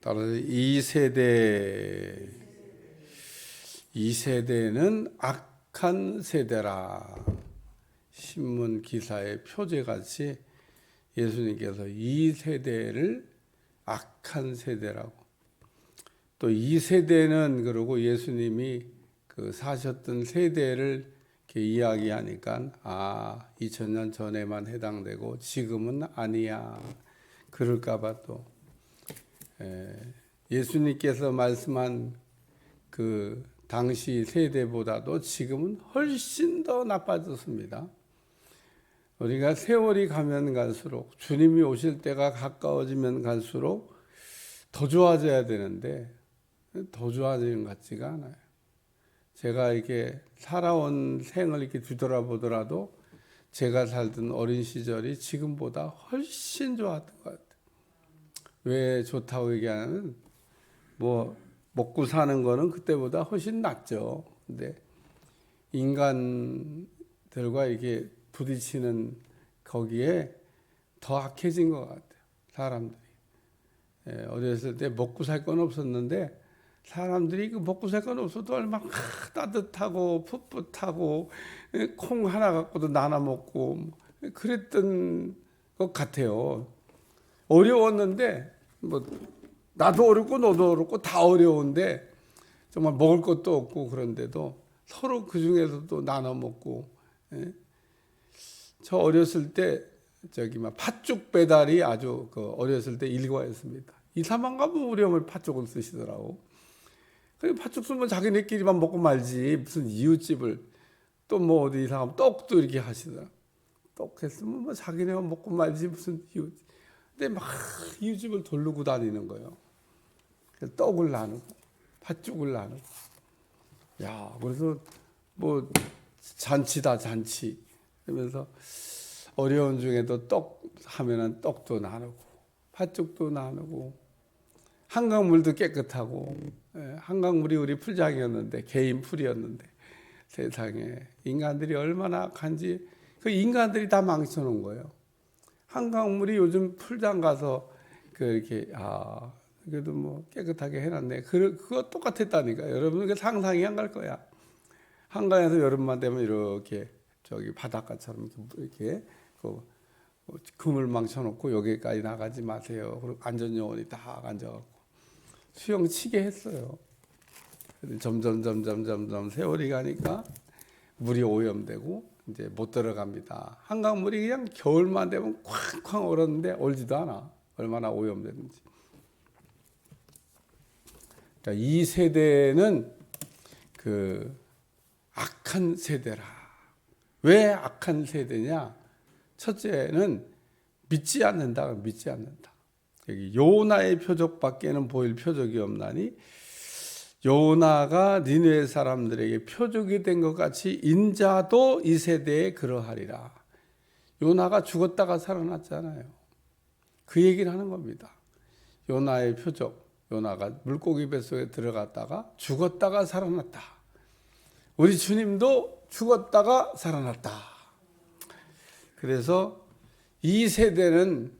따라서 이 세대는 악한 세대라. 신문 기사의 표제같이 예수님께서 이 세대를 악한 세대라고. 또 이 세대는 그러고 예수님이 그 사셨던 세대를 이렇게 이야기하니까 2000년 전에만 해당되고 지금은 아니야. 그럴까봐 또 예수님께서 말씀한 그 당시 세대보다도 지금은 훨씬 더 나빠졌습니다. 우리가 세월이 가면 갈수록 주님이 오실 때가 가까워지면 갈수록 더 좋아져야 되는데 더 좋아지는 것 같지가 않아요. 제가 이렇게 살아온 생을 이렇게 뒤돌아보더라도 제가 살던 어린 시절이 지금보다 훨씬 좋았던 것 같아요. 왜 좋다고 얘기하냐면 먹고 사는 거는 그때보다 훨씬 낫죠. 근데 인간들과 이렇게 부딪히는 거기에 더 악해진 것 같아요. 사람들이. 어렸을 때 먹고 살 건 없었는데 사람들이 그 먹고 살 건 없어도 얼마나 따뜻하고 풋풋하고 콩 하나 갖고도 나눠 먹고 그랬던 것 같아요. 어려웠는데 나도 어렵고 너도 어렵고 다 어려운데 정말 먹을 것도 없고 그런데도 서로 그 중에서도 나눠 먹고. 저 어렸을 때 팥죽 배달이 아주 어렸을 때 일과였습니다. 이사만 가면 우리 어머니 팥죽을 쓰시더라고. 팥죽 쓰면 자기네끼리만 먹고 말지 무슨 이웃집을 또 어디 이상하면 떡도 이렇게 하시더라. 떡 했으면 자기네만 먹고 말지 무슨 이웃. 근데 막 이웃집을 돌르고 다니는 거예요. 떡을 나누고 팥죽을 나누고. 그래서 잔치다 잔치. 그러면서 어려운 중에도 떡 하면은 떡도 나누고 팥죽도 나누고 한강물도 깨끗하고. 한강물이 우리 풀장이었는데 개인 풀이었는데 세상에 인간들이 얼마나 악한지 그 인간들이 다 망쳐놓은 거예요. 한강물이 요즘 풀장 가서 그렇게 그래도 깨끗하게 해놨네. 그거 똑같았다니까. 여러분 상상이 안 갈 거야. 한강에서 여름만 되면 이렇게 바닷가처럼 이렇게 그물 망쳐놓고 여기까지 나가지 마세요. 그리고 안전요원이 다 앉아갖고 수영 치게 했어요. 점점 세월이 가니까 물이 오염되고 이제 못 들어갑니다. 한강물이 그냥 겨울만 되면 쾅쾅 얼었는데 얼지도 않아. 얼마나 오염되는지. 그러니까 이 세대는 그 악한 세대라. 왜 악한 세대냐? 첫째는 믿지 않는다. 여기 요나의 표적밖에는 보일 표적이 없나니 요나가 니느웨 사람들에게 표적이 된 것 같이 인자도 이 세대에 그러하리라. 요나가 죽었다가 살아났잖아요. 그 얘기를 하는 겁니다. 요나의 표적. 요나가 물고기 뱃속에 들어갔다가 죽었다가 살아났다. 우리 주님도 죽었다가 살아났다. 그래서 이 세대는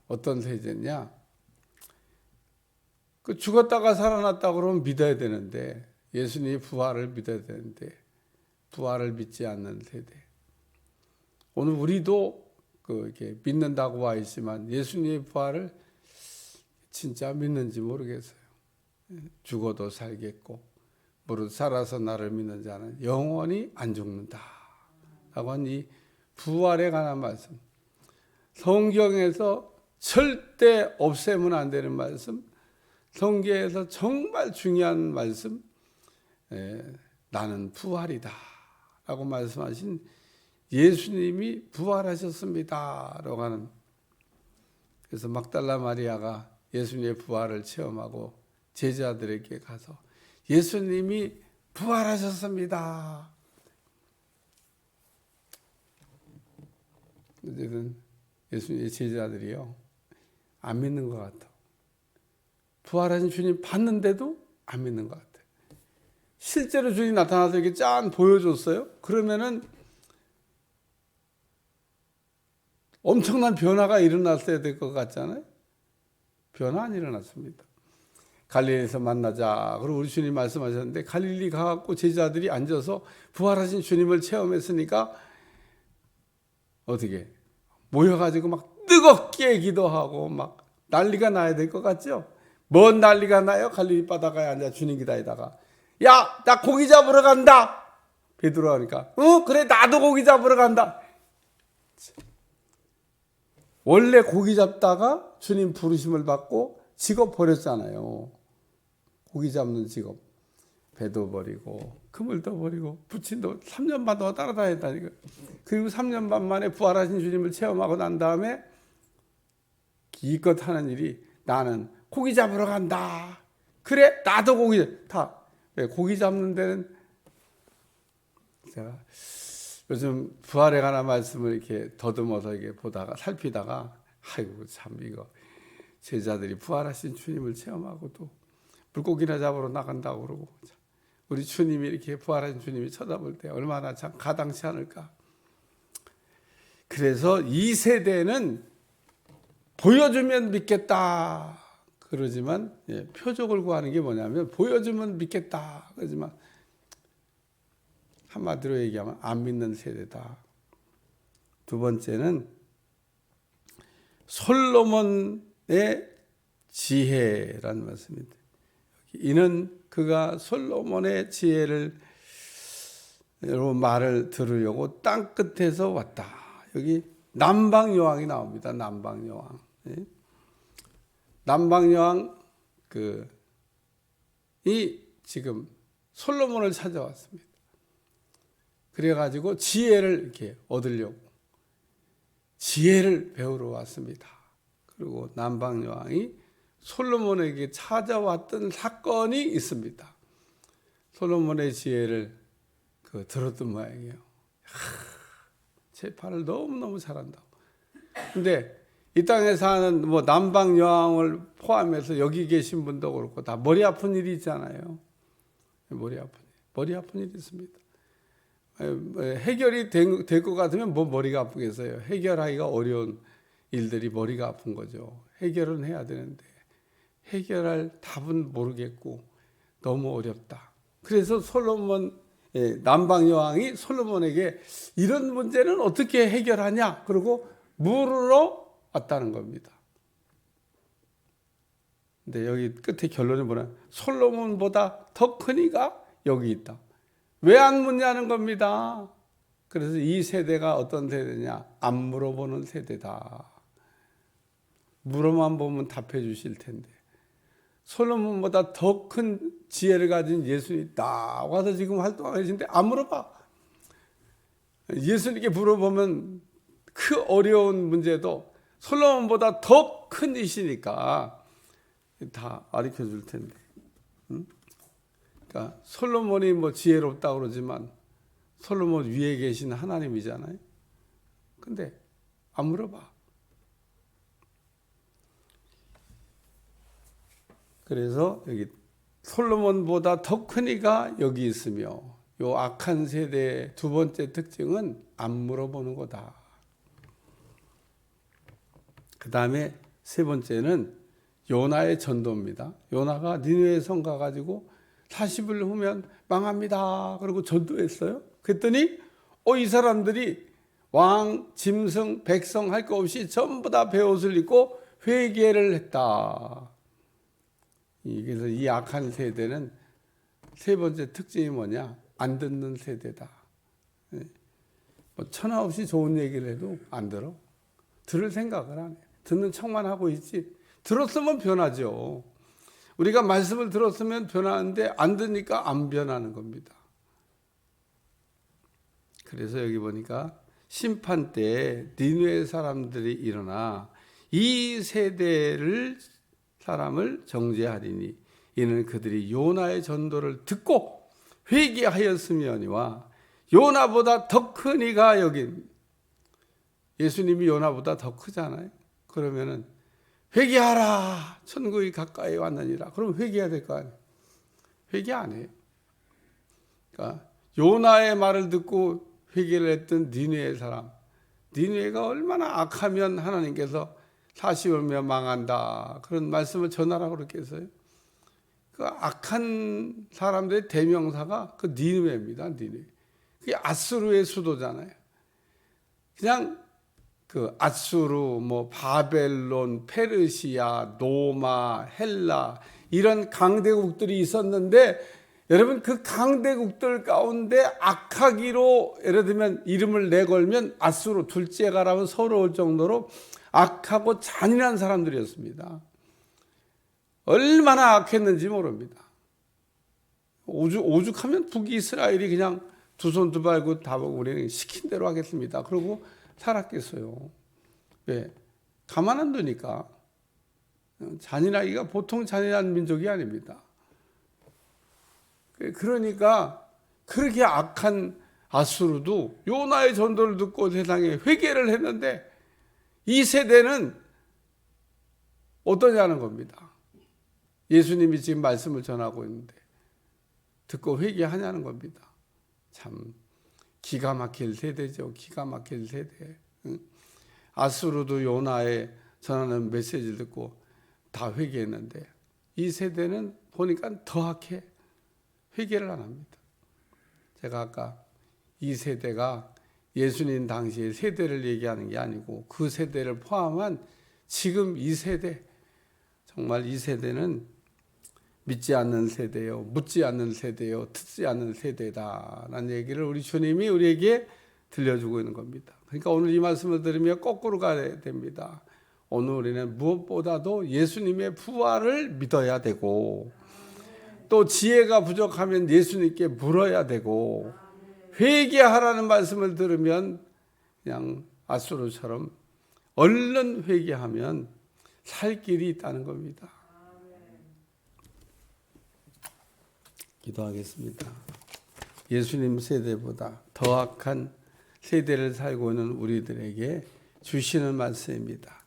어떤 세대냐? 죽었다가 살아났다 그러면 믿어야 되는데 예수님이 부활을 믿어야 되는데 부활을 믿지 않는 세대. 오늘 우리도 이렇게 믿는다고 와 있지만 예수님의 부활을 진짜 믿는지 모르겠어요. 죽어도 살겠고 무릇 살아서 나를 믿는 자는 영원히 안 죽는다. 라고 한 이 부활에 관한 말씀. 성경에서 절대 없애면 안 되는 말씀. 성경에서 정말 중요한 말씀. 나는 부활이다. 라고 말씀하신 예수님이 부활하셨습니다. 라고 하는. 그래서 막달라 마리아가 예수님의 부활을 체험하고 제자들에게 가서 예수님이 부활하셨습니다. 어쨌든 예수님의 제자들이요 안 믿는 것 같아. 부활하신 주님 봤는데도 안 믿는 것 같아. 실제로 주님 나타나서 이렇게 짠 보여줬어요. 그러면은 엄청난 변화가 일어났어야 될 것 같잖아요. 변화 안 일어났습니다. 갈릴리에서 만나자. 그리고 우리 주님 말씀하셨는데 갈릴리 가갖고 제자들이 앉아서 부활하신 주님을 체험했으니까 어떻게 모여가지고 막 뜨겁게 기도하고 막 난리가 나야 될 것 같죠? 뭔 난리가 나요? 갈릴리 바다가에 앉아 주님 기다리다가 야, 나 고기 잡으러 간다. 베드로 하니까 그래 나도 고기 잡으러 간다. 원래 고기 잡다가 주님 부르심을 받고 직업 버렸잖아요. 고기 잡는 직업. 배도 버리고 그물도 버리고 부친도 3년 반 동안 따라다녔다니까. 그리고 3년 반 만에 부활하신 주님을 체험하고 난 다음에 기껏 하는 일이 나는 고기 잡으러 간다. 그래 나도 고기 다. 왜 고기 잡는 데는 제가 요즘 부활에 관한 말씀을 이렇게 더듬어서 이렇게 보다가 살피다가 아이고 참 이거 제자들이 부활하신 주님을 체험하고도 물고기나 잡으러 나간다고 그러고 우리 주님이 이렇게 부활하신 주님이 쳐다볼 때 얼마나 참 가당치 않을까. 그래서 이 세대는 보여주면 믿겠다 그러지만 표적을 구하는 게 뭐냐면 보여주면 믿겠다 그러지만 한마디로 얘기하면 안 믿는 세대다. 두 번째는 솔로몬의 지혜라는 말씀입니다. 이는 그가 솔로몬의 지혜를 말을 들으려고 땅 끝에서 왔다. 여기 남방 여왕이 나옵니다. 남방 여왕. 남방 여왕 이 지금 솔로몬을 찾아왔습니다. 그래가지고 지혜를 이렇게 얻으려고 지혜를 배우러 왔습니다. 그리고 남방 여왕이 솔로몬에게 찾아왔던 사건이 있습니다. 솔로몬의 지혜를 들었던 모양이에요. 재판을 너무너무 잘한다고. 근데 이 땅에 사는 남방 여왕을 포함해서 여기 계신 분도 그렇고 다 머리 아픈 일이 있잖아요. 머리 아픈 일이 있습니다. 해결이 될 것 같으면 머리가 아프겠어요. 해결하기가 어려운 일들이 머리가 아픈 거죠. 해결은 해야 되는데 해결할 답은 모르겠고 너무 어렵다. 그래서 남방 여왕이 솔로몬에게 이런 문제는 어떻게 해결하냐? 그리고 물으러 왔다는 겁니다. 근데 여기 끝에 결론이 뭐냐? 솔로몬보다 더 큰 이가 여기 있다. 왜 안 묻냐는 겁니다. 그래서 이 세대가 어떤 세대냐? 안 물어보는 세대다. 물어만 보면 답해 주실 텐데. 솔로몬보다 더 큰 지혜를 가진 예수님이 딱 와서 지금 활동하고 계신데 안 물어봐. 예수님께 물어보면 그 어려운 문제도 솔로몬보다 더 큰 이시니까 다 가르쳐 줄 텐데. 그러니까 솔로몬이 지혜롭다고 그러지만 솔로몬 위에 계신 하나님이잖아요. 근데 안 물어봐. 그래서 여기 솔로몬보다 더 큰 이가 여기 있으며 요 악한 세대의 두 번째 특징은 안 물어보는 거다. 그 다음에 세 번째는 요나의 전도입니다. 요나가 니느웨 성 가가지고 40일 후면 망합니다. 그리고 전도했어요. 그랬더니 이 사람들이 왕, 짐승, 백성 할 거 없이 전부 다 베옷을 입고 회개를 했다. 그래서 이 악한 세대는 세 번째 특징이 뭐냐? 안 듣는 세대다. 천하 없이 좋은 얘기를 해도 안 들어. 들을 생각을 안 해. 듣는 척만 하고 있지. 들었으면 변하죠. 우리가 말씀을 들었으면 변하는데 안 듣니까 안 변하는 겁니다. 그래서 여기 보니까 심판 때 니느웨 사람들이 일어나 이 세대를 사람을 정죄하리니 이는 그들이 요나의 전도를 듣고 회개하였으며니와 요나보다 더 큰 이가 여기 예수님이 요나보다 더 크잖아요. 그러면은 회개하라 천국이 가까이 왔느니라. 그럼 회개해야 될 거 아니에요. 회개 안 해요. 그러니까 요나의 말을 듣고 회개를 했던 니느웨 사람. 니느웨가 얼마나 악하면 하나님께서 40이면 망한다. 그런 말씀을 전하라고 그랬겠어요. 그 악한 사람들의 대명사가 그 니느웨입니다. 니느웨. 그게 아수르의 수도잖아요. 그냥 그 아수르, 뭐 바벨론, 페르시아, 로마, 헬라 이런 강대국들이 있었는데 여러분 그 강대국들 가운데 악하기로 예를 들면 이름을 내걸면 아수르 둘째가라면 서러울 정도로 악하고 잔인한 사람들이었습니다. 얼마나 악했는지 모릅니다. 오죽하면 북이스라엘이 그냥 두 손 두 발 다 보고 우리는 시킨 대로 하겠습니다. 그러고 살았겠어요. 왜? 가만 안 두니까. 잔인하기가 보통 잔인한 민족이 아닙니다. 그러니까 그렇게 악한 아수르도 요나의 전도를 듣고 세상에 회개를 했는데 이 세대는 어떠냐는 겁니다. 예수님이 지금 말씀을 전하고 있는데 듣고 회개하냐는 겁니다. 참 기가 막힐 세대죠. 기가 막힐 세대. 아수르도 요나의 전하는 메시지를 듣고 다 회개했는데 이 세대는 보니까 더 악해. 회개를 안 합니다. 제가 아까 이 세대가 예수님 당시의 세대를 얘기하는 게 아니고 그 세대를 포함한 지금 이 세대, 정말 이 세대는 믿지 않는 세대요, 묻지 않는 세대요, 듣지 않는 세대다라는 얘기를 우리 주님이 우리에게 들려주고 있는 겁니다. 그러니까 오늘 이 말씀을 들으며 거꾸로 가야 됩니다. 오늘 우리는 무엇보다도 예수님의 부활을 믿어야 되고 또 지혜가 부족하면 예수님께 물어야 되고 회개하라는 말씀을 들으면 그냥 아수르처럼 얼른 회개하면 살 길이 있다는 겁니다. 기도하겠습니다. 예수님 세대보다 더 악한 세대를 살고 있는 우리들에게 주시는 말씀입니다.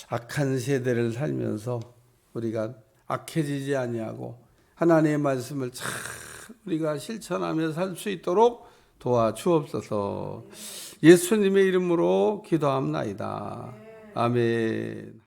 악한 세대를 살면서 우리가 악해지지 아니하고 하나님의 말씀을 잘 우리가 실천하며 살 수 있도록 도와주옵소서. 예수님의 이름으로 기도합나이다. 아멘.